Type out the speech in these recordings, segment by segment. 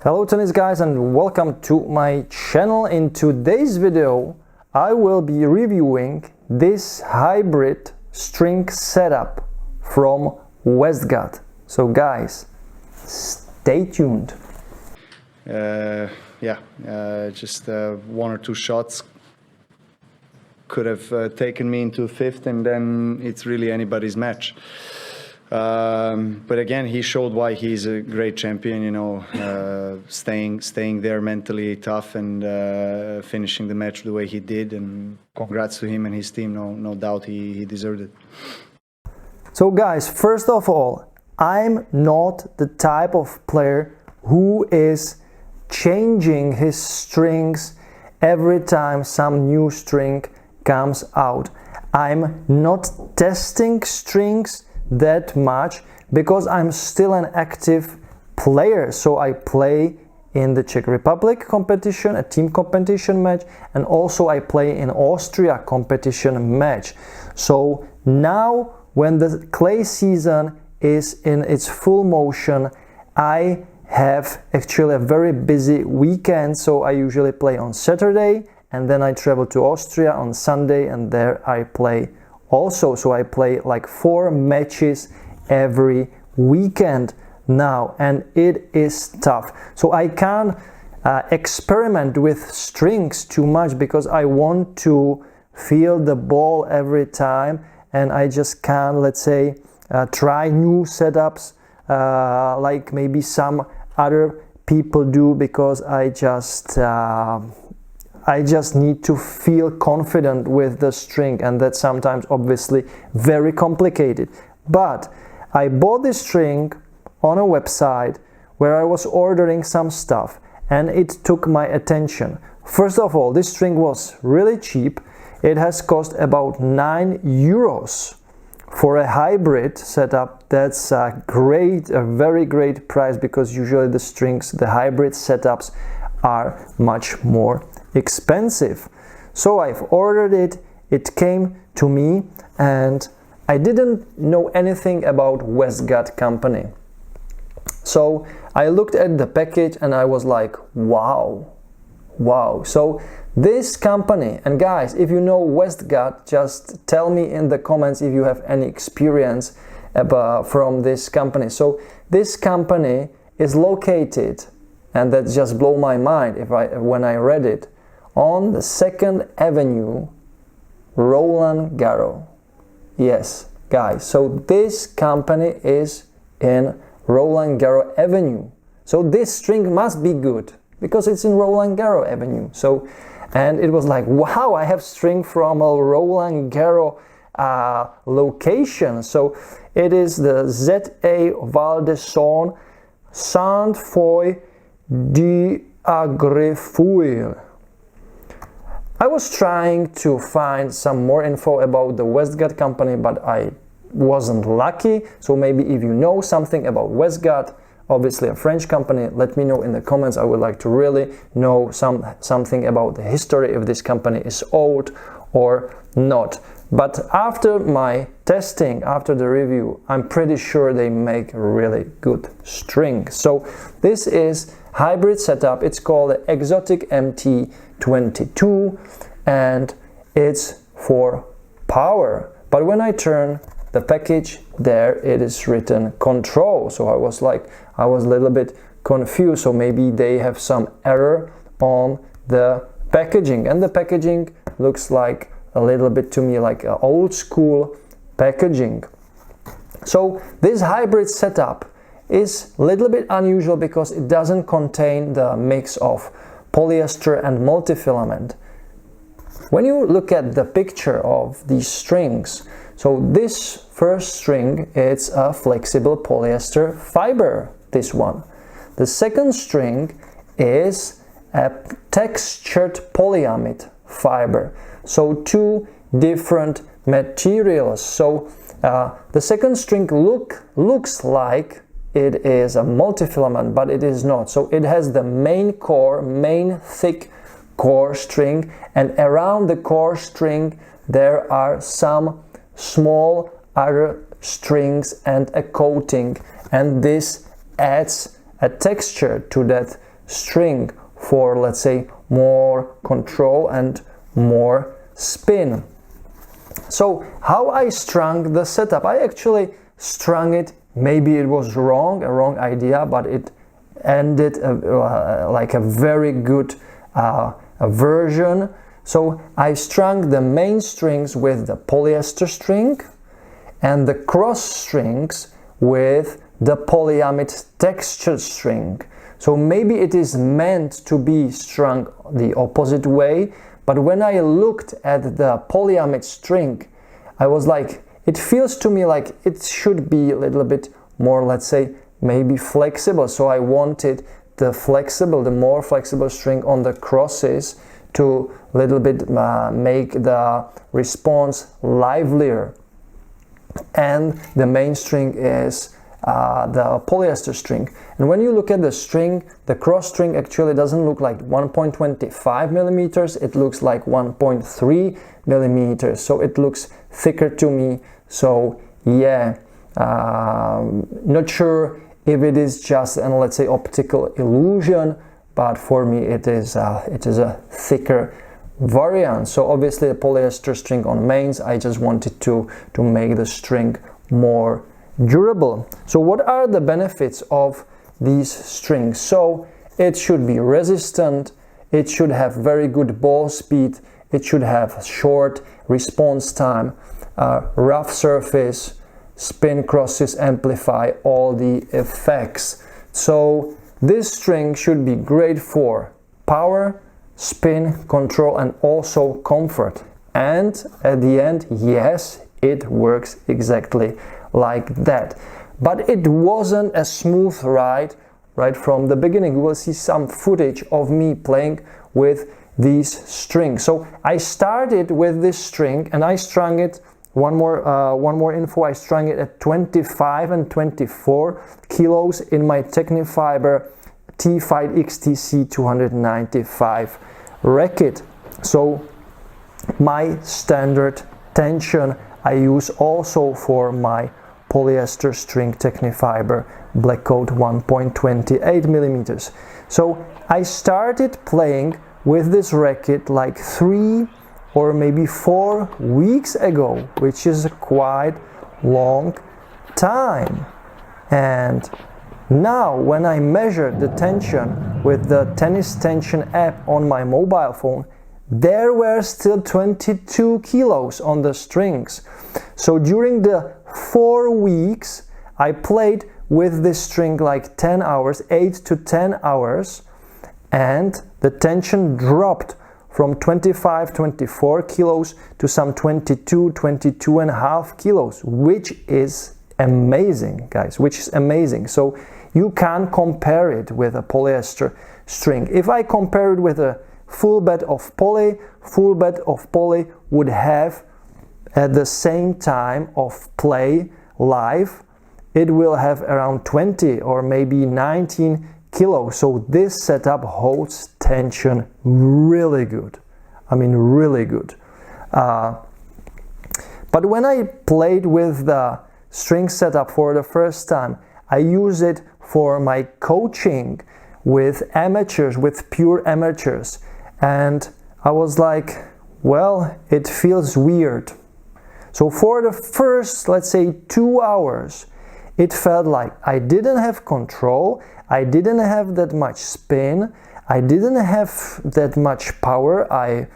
Hello tennis guys and welcome to my channel. In today's video I will be reviewing this hybrid string setup from Westgard. So guys, stay tuned. Just one or two shots could have taken me into fifth, and then it's really anybody's match. But again, he showed why he's a great champion, you know, staying there mentally tough and finishing the match the way he did, and congrats to him and his team. No doubt he deserved it. So guys, first of all, I'm not the type of player who is changing his strings every time some new string comes out. I'm not testing strings that much because I'm still an active player. So I play in the Czech Republic competition, a team competition match, and also I play in Austria competition match. So now when the clay season is in its full motion, I have actually a very busy weekend. So I usually play on Saturday and then I travel to Austria on Sunday, and there I play also. So I play like 4 matches every weekend now, and it is tough. So I can't experiment with strings too much because I want to feel the ball every time, and I just can't, let's say, try new setups like maybe some other people do, because I just need to feel confident with the string, and that's sometimes obviously very complicated. But I bought this string on a website where I was ordering some stuff, and it took my attention. First of all, this string was really cheap. It has cost about 9 euros. For a hybrid setup, that's a very great price, because usually the hybrid setups are much more expensive. So I've ordered it, it came to me, and I didn't know anything about Westgard company. So I looked at the package and I was like, wow. So this company, and guys, if you know Westgard, just tell me in the comments if you have any experience from this company. So this company is located, and that just blew my mind when I read it, on the 2nd Avenue, Roland, Garros. Yes, guys, so this company is in Roland Garros Avenue. So this string must be good because it's in Roland Garros Avenue. So, and it was like, wow, I have string from a Roland Garros location. So it is the ZA Valdeson Saint-Foy d'Agrefouille. I was trying to find some more info about the Westgard company, but I wasn't lucky. So maybe if you know something about Westgard, obviously a French company, let me know in the comments. I would like to really know something about the history, if this company is old or not. But after my testing, after the review, I'm pretty sure they make really good string. So this is hybrid setup. It's called the Exotic MT22, and it's for power. But when I turn the package, there it is written control. So I was a little bit confused. So maybe they have some error on the packaging, and the packaging looks like a little bit to me like an old school packaging. So this hybrid setup is a little bit unusual because it doesn't contain the mix of polyester and multifilament. When you look at the picture of these strings, so this first string, it's a flexible polyester fiber, this one. The second string is a textured polyamid fiber. So 2 different materials. So the second string looks like it is a multifilament, but it is not. So it has the main thick core string, and around the core string there are some small other strings and a coating, and this adds a texture to that string for, let's say, more control and more spin. So how I strung the setup, I actually strung it, maybe it was a wrong idea, but it ended like a very good version. So I strung the main strings with the polyester string and the cross strings with the polyamid textured string. So maybe it is meant to be strung the opposite way, but when I looked at the polyamid string, I was like, it feels to me like it should be a little bit more, let's say, maybe flexible. So I wanted the more flexible string on the crosses to a little bit make the response livelier. And the main string is the polyester string. And when you look at the string, the cross string actually doesn't look like 1.25 millimeters, it looks like 1.3 millimeters. So it looks thicker to me. So yeah, not sure if it is just an, let's say, optical illusion, but for me it is a thicker variant. So obviously a polyester string on mains, I just wanted to make the string more durable. So what are the benefits of these strings? So it should be resistant, it should have very good ball speed, it should have short response time, rough surface, spin crosses amplify all the effects. So this string should be great for power, spin, control, and also comfort. And at the end, yes, it works exactly like that. But it wasn't a smooth ride right from the beginning. You will see some footage of me playing with these strings. So I started with this string and I strung it, one more info, I strung it at 25 and 24 kilos in my Technifiber T-Fight XTC 295 racket. So my standard tension I use also for my polyester string Technifiber Black Coat 1.28 millimeters. So I started playing with this racket like 3 or maybe 4 weeks ago, which is a quite long time. And now when I measured the tension with the Tennis Tension app on my mobile phone, there were still 22 kilos on the strings. So during the 4 weeks I played with this string like 10 hours, 8 to 10 hours, and the tension dropped from 25, 24 kilos to some 22, 22 and a half kilos, which is amazing, guys, which is amazing. So you can compare it with a polyester string. If I compare it with a full bed of poly would have at the same time of play live, it will have around 20 or maybe 19 kilos. So this setup holds tension really good. I mean, really good. But when I played with the string setup for the first time, I use it for my coaching with amateurs, with pure amateurs. And I was like, well, it feels weird. So for the first, let's say, 2 hours, it felt like I didn't have control, I didn't have that much spin, I didn't have that much power I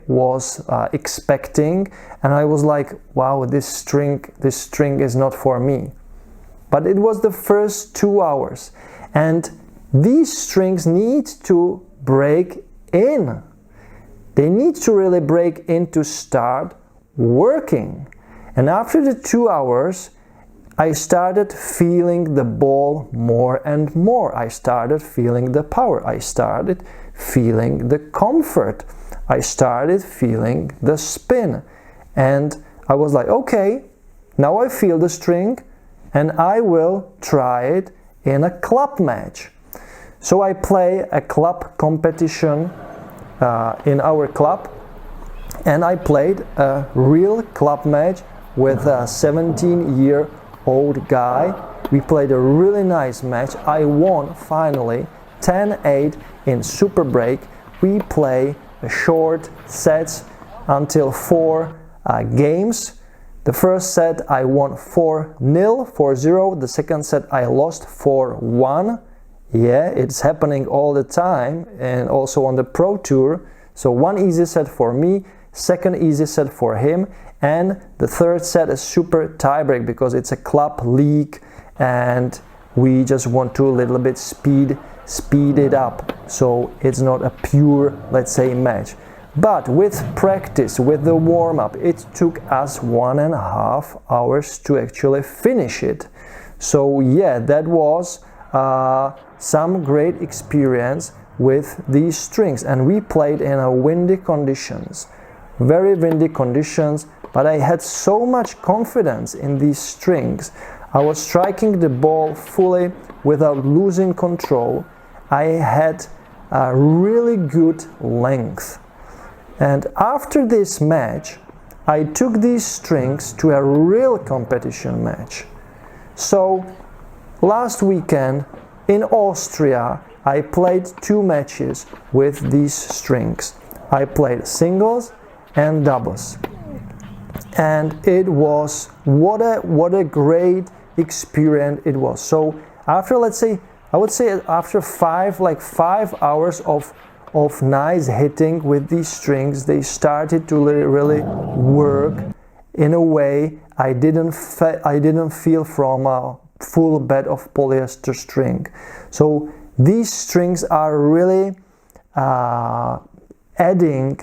was expecting, and I was like, wow, this string is not for me. But it was the first 2 hours, and these strings need to break in. They need to really break in to start working. And after the 2 hours, I started feeling the ball more and more. I started feeling the power. I started feeling the comfort. I started feeling the spin. And I was like, okay, now I feel the string and I will try it in a club match. So I play a club competition in our club, and I played a real club match with a 17-year-old guy. We played a really nice match. I won finally 10-8 in super break. We play short sets until 4 games. The first set I won 4-0, 4-0. The second set I lost 4-1. Yeah, it's happening all the time, and also on the Pro Tour. So one easy set for me, second easy set for him, and the third set is super tiebreak because it's a club league and we just want to a little bit speed it up. So it's not a pure, let's say, match. But with practice, with the warm-up, it took us 1.5 hours to actually finish it. So yeah, that was some great experience with these strings, and we played in a windy conditions, very windy conditions, but I had so much confidence in these strings. I was striking the ball fully without losing control. I had a really good length. And after this match, I took these strings to a real competition match. So last weekend in Austria, I played 2 matches with these strings. I played singles and doubles. And it was, what a great experience it was. So after, let's say, I would say after 5 hours of nice hitting with these strings, they started to really work in a way I didn't feel from a full bed of polyester string. So these strings are really adding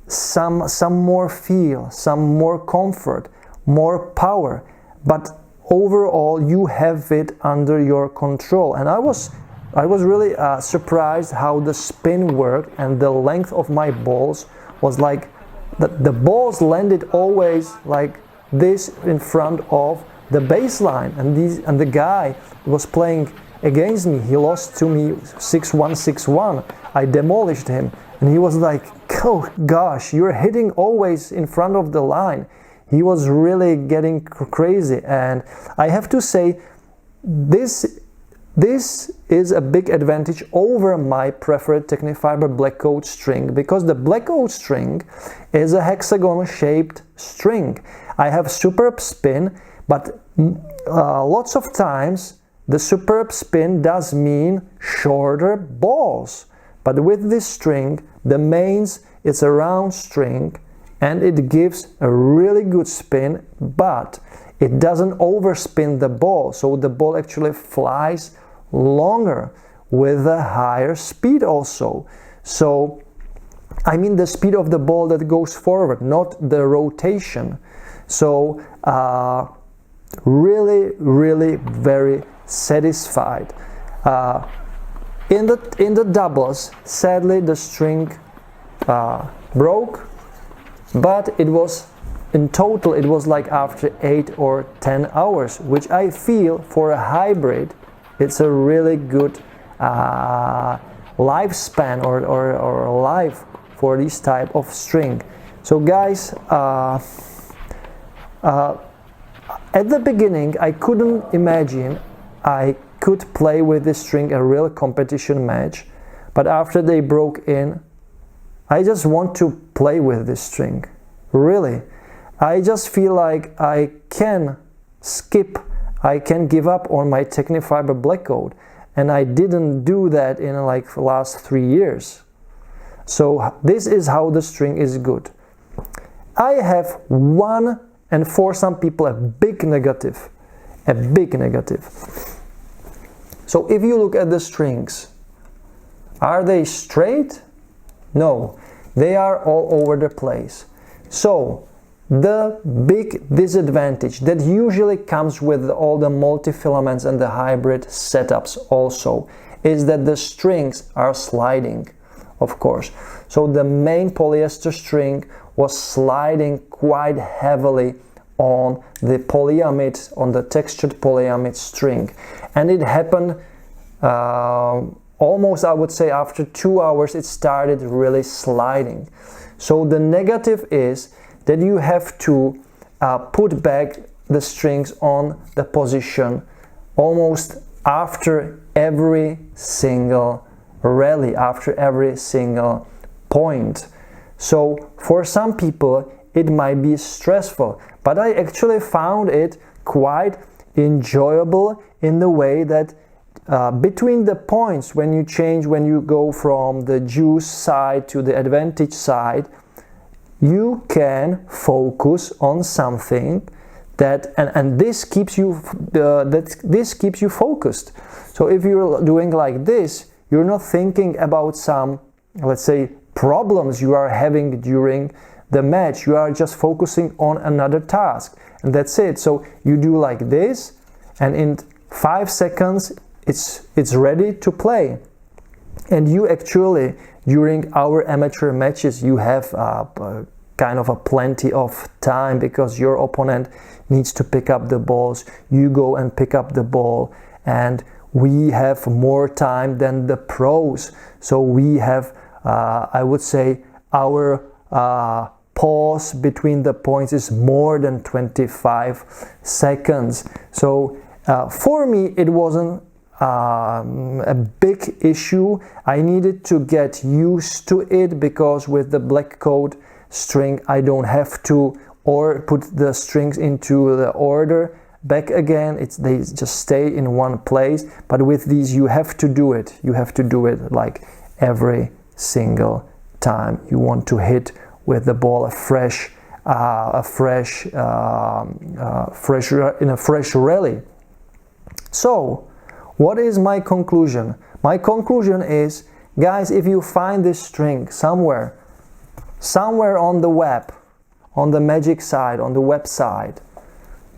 some more feel, some more comfort, more power, but overall you have it under your control. And I was really surprised how the spin worked, and the length of my balls was like the balls landed always like this in front of the baseline, and the guy was playing against me. He lost to me 6-1, 6-1. I demolished him, and he was like, oh gosh, you're hitting always in front of the line. He was really getting crazy, and I have to say this is a big advantage over my preferred Technifiber black coat string, because the black coat string is a hexagon shaped string. I have superb spin, but lots of times the superb spin does mean shorter balls. But with this string, the mains, it's a round string and it gives a really good spin, but it doesn't overspin the ball, so the ball actually flies longer with a higher speed also. So I mean the speed of the ball that goes forward, not the rotation. So really very satisfied. In the doubles, sadly the string broke, but it was in total it was like after 8 or 10 hours, which I feel for a hybrid it's a really good lifespan or life for this type of string. So guys, at the beginning I couldn't imagine I could play with this string a real competition match, but after they broke in, I just want to play with this string. Really, I just feel like I can skip, I can give up on my Technifiber black coat, and I didn't do that in like the last 3 years. So this is how the string is good. I have one, and for some people a big negative. So if you look at the strings, are they straight? No, they are all over the place. So the big disadvantage that usually comes with all the multi-filaments and the hybrid setups also is that the strings are sliding, of course. So the main polyester string was sliding quite heavily on the polyamid, on the textured polyamid string, and it happened almost, I would say, after 2 hours it started really sliding. So the negative is that you have to put back the strings on the position almost after every single rally, after every single point. So for some people it might be stressful, but I actually found it quite enjoyable in the way that between the points, when you go from the juice side to the advantage side, you can focus on something that and this keeps you focused. So if you're doing like this, you're not thinking about some, let's say, problems you are having during the match. You are just focusing on another task, and that's it. So you do like this, and in 5 seconds it's ready to play. And you actually, during our amateur matches, you have kind of a plenty of time, because your opponent needs to pick up the balls, you go and pick up the ball, and we have more time than the pros. So we have, I would say, our pause between the points is more than 25 seconds. So for me it wasn't a big issue. I needed to get used to it, because with the black coat string I don't have to or put the strings into the order back again. They just stay in one place. But with these you have to do it. You have to do it like every single time you want to hit with the ball in a fresh rally. So what is my conclusion? My conclusion is, guys, if you find this string somewhere on the web, on the magic side, on the website,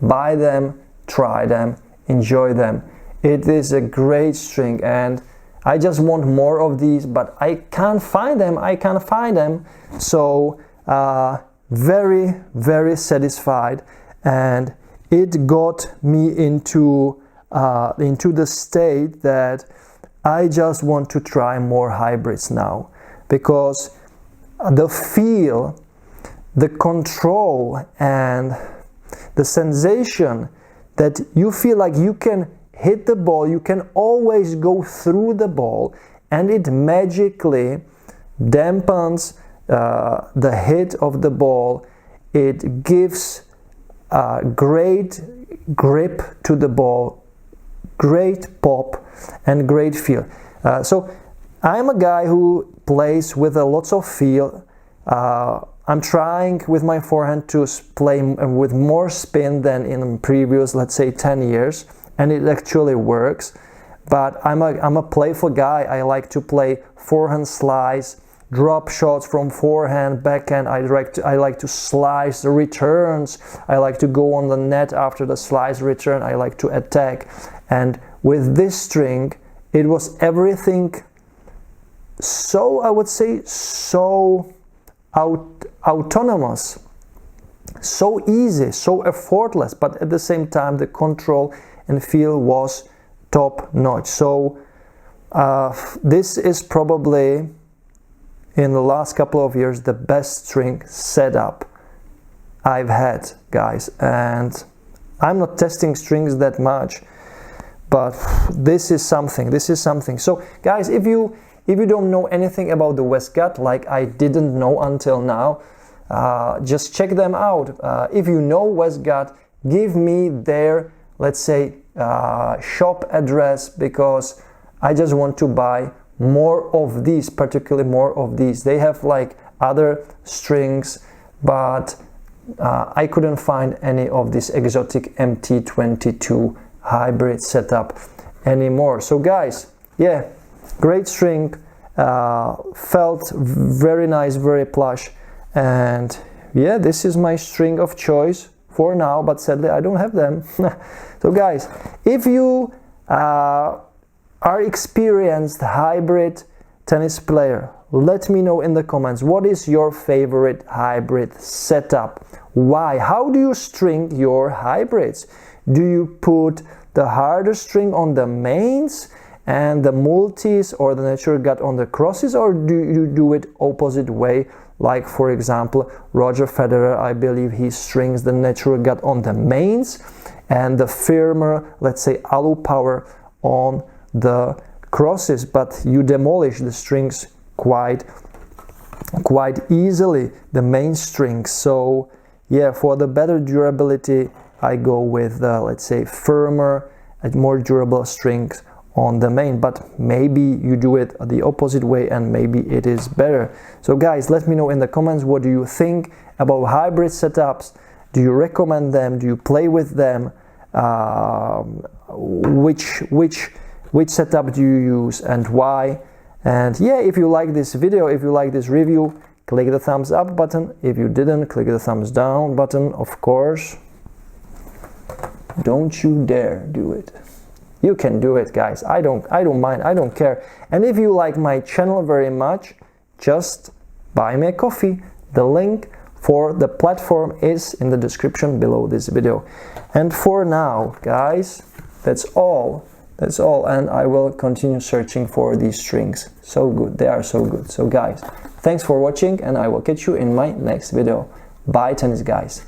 buy them, try them, enjoy them. It is a great string, and I just want more of these, but I can't find them. So very, very satisfied, and it got me into the state that I just want to try more hybrids now, because the feel, the control, and the sensation that you feel like you can hit the ball, you can always go through the ball, and it magically dampens the hit of the ball. It gives great grip to the ball, great pop, and great feel. So I'm a guy who plays with lots of feel. I'm trying with my forehand to play with more spin than in previous, let's say, 10 years, and it actually works. But I'm a playful guy. I like to play forehand slice, drop shots from forehand, backhand. I like to slice the returns. I like to go on the net after the slice return. I like to attack. And with this string, it was everything so, I would say, so autonomous, so easy, so effortless, but at the same time the control and feel was top notch. So this is probably, in the last couple of years, the best string setup I've had, guys. And I'm not testing strings that much, but this is something. So guys, if you don't know anything about the Westgut, like I didn't know until now, just check them out. If you know Westgut, give me their, let's say, shop address, because I just want to buy more of these, particularly more of these. They have like other strings, but I couldn't find any of this exotic MT22 hybrid setup anymore. So guys, yeah, great string, felt very nice, very plush, and yeah, this is my string of choice for now, but sadly I don't have them. So guys, if you are experienced hybrid tennis player, let me know in the comments, what is your favorite hybrid setup? Why? How do you string your hybrids? Do you put the harder string on the mains and the multis or the natural gut on the crosses, or do you do it opposite way? Like, for example, Roger Federer, I believe he strings the natural gut on the mains and the firmer, let's say, alu power on the crosses, but you demolish the strings quite easily, the main strings. So yeah, for the better durability, I go with let's say firmer and more durable strings on the main, but maybe you do it the opposite way and maybe it is better. So guys, let me know in the comments, what do you think about hybrid setups? Do you recommend them? Do you play with them? Which setup do you use and why? And yeah, if you like this video, if you like this review, click the thumbs up button. If you didn't, click the thumbs down button, of course. Don't you dare do it. You can do it, guys. I don't mind, I don't care. And if you like my channel very much, just buy me a coffee. The link for the platform is in the description below this video. And for now, guys, that's all. That's all, and I will continue searching for these strings. So good, they are so good. So guys, thanks for watching, and I will catch you in my next video. Bye, tennis guys.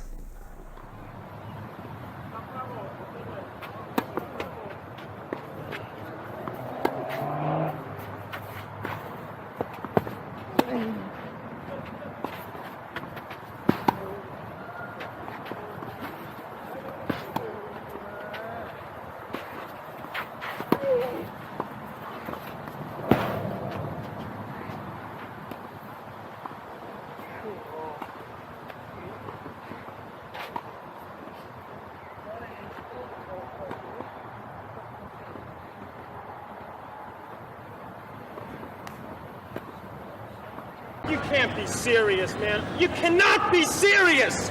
You can't be serious, man. You cannot be serious!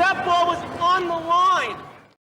That ball was on the line!